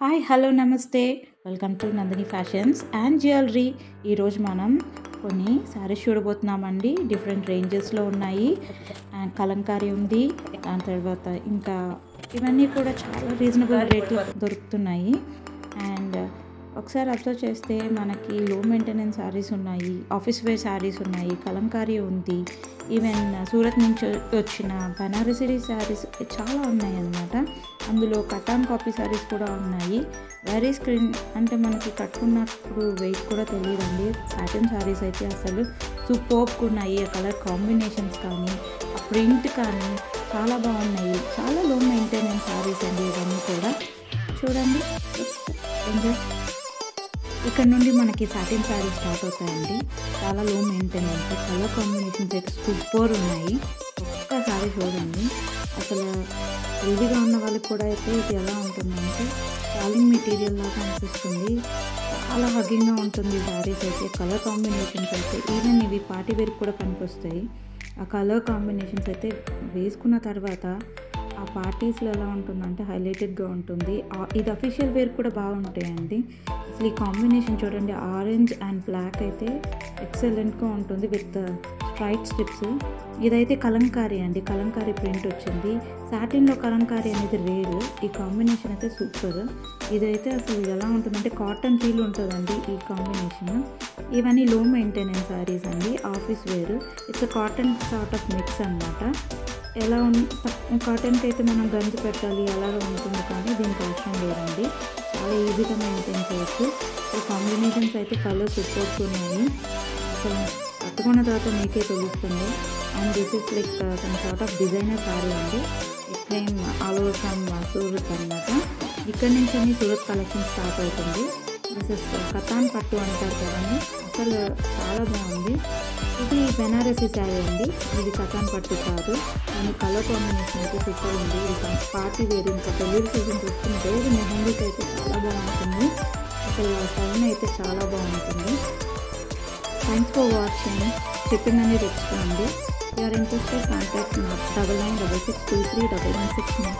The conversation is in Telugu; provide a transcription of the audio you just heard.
హాయ్ హలో నమస్తే welcome to Nandini fashions and jewellery. ఈరోజు మనం కొన్ని శారీస్ చూడబోతున్నామండి. డిఫరెంట్ రేంజెస్లో ఉన్నాయి అండ్ కలంకారీ ఉంది. దాని తర్వాత ఇంకా ఇవన్నీ కూడా చాలా రీజనబుల్ రేట్ దొరుకుతున్నాయి. అండ్ ఒకసారి అబ్జర్వ్ చేస్తే మనకి లో మెయింటెనెన్స్ శారీస్ ఉన్నాయి, ఆఫీస్ వేర్ శారీస్ ఉన్నాయి, కలంకారీ ఉంది, ఈవెన్ సూరత్ నుంచి వచ్చిన బనారసి శారీస్ చాలా ఉన్నాయి అన్నమాట. అందులో కటాన్ కాపీ శారీస్ కూడా ఉన్నాయి. వెరీ స్క్రీన్ అంటే మనకి కట్టుకున్నప్పుడు వెయిట్ కూడా తెలియదండి. సాటిన్ శారీస్ అయితే అసలు సూపర్బ్గా ఉన్నాయి. ఆ కలర్ కాంబినేషన్స్ కానీ ఆ ప్రింట్ కానీ చాలా బాగున్నాయి. చాలా లో మెయింటెనెన్స్ శారీస్ అండి ఇవన్నీ కూడా. చూడండి ఎంజాయ్. ఇక్కడ నుండి మనకి సాటిన్ శారీస్ స్టార్ట్ అవుతాయండి. చాలా లో మెయింటెనెన్స్, కలర్ కాంబినేషన్స్ అయితే సూపర్ ఉన్నాయి. ఒక్కసారి చూడండి. అసలు హెల్దీగా ఉన్న వాళ్ళకి కూడా అయితే ఇది ఎలా ఉంటుందంటే శాలింగ్ మెటీరియల్ లాగా అనిపిస్తుంది. చాలా హగ్గింగ్గా ఉంటుంది శారీస్ అయితే. కలర్ కాంబినేషన్స్ అయితే ఈవెన్ ఇవి పార్టీ వేర్కి కూడా పనికొస్తాయి. ఆ కలర్ కాంబినేషన్స్ అయితే వేసుకున్న తర్వాత ఆ పార్టీస్లో ఎలా ఉంటుందంటే హైలైటెడ్గా ఉంటుంది. ఇది అఫీషియల్ వేర్ కూడా బాగుంటాయండి. అసలు ఈ కాంబినేషన్ చూడండి, ఆరెంజ్ అండ్ బ్లాక్ అయితే ఎక్సలెంట్గా ఉంటుంది విత్ స్ట్రైట్ స్ట్రిప్స్. ఇదైతే కలంకారీ అండి, కలంకారీ ప్రింట్ వచ్చింది. సాటిన్లో కలంకారీ అనేది రేర్. ఈ కాంబినేషన్ అయితే సూపర్. ఇదైతే అసలు ఎలా ఉంటుందంటే కాటన్ ఫీల్ ఉంటుందండి ఈ కాంబినేషన్. ఇవన్నీ లో మెయింటెనెన్స్ శారీస్ అండి, office wear. It's cotton sort of mix అనమాట. ఎలా కాటన్కి అయితే మనం గంజి పెట్టాలి అలాగే ఉంటుంది, కానీ దీనికి అవసరం లేదండి. చాలా ఈజీగా మెయింటైన్ చేయొచ్చు. ఈ కాంబినేషన్స్ అయితే కలర్ సూపర్స్ ఉన్నాయి. అసలు కట్టుకున్న తర్వాత మీకే తెలుస్తుంది. And this is like some sort of designer sari అండి. ఇట్లేం ఆల్ ఓవర్ ఫ్రమ్ సూరత్ అనమాట. ఇక్కడ నుంచి అన్ని సూరత్ కలెక్షన్ స్టార్ట్ అవుతుంది. దిస్ ఇస్ కతాన్ పట్టు అంటారు కదండి, అసలు చాలా బాగుంది. ఇది బెనారసి శారీ అండి, ఇది కతాన్ పట్టు కాదు. కానీ కలర్ కాంబినేషన్ అయితే సూపర్ ఉంది. ఇది పార్టీ వేర్, ఇంకా పెళ్ళిళ్ళ సీజన్ చూసుకుని రోజు మెహందీకి అయితే చాలా బాగుంటుంది. అసలు టైం అయితే చాలా బాగుంటుంది. Thanks for watching. షిప్పింగ్ అనేది ఎక్స్ట్రా అండి. You're interested contact 9966231169.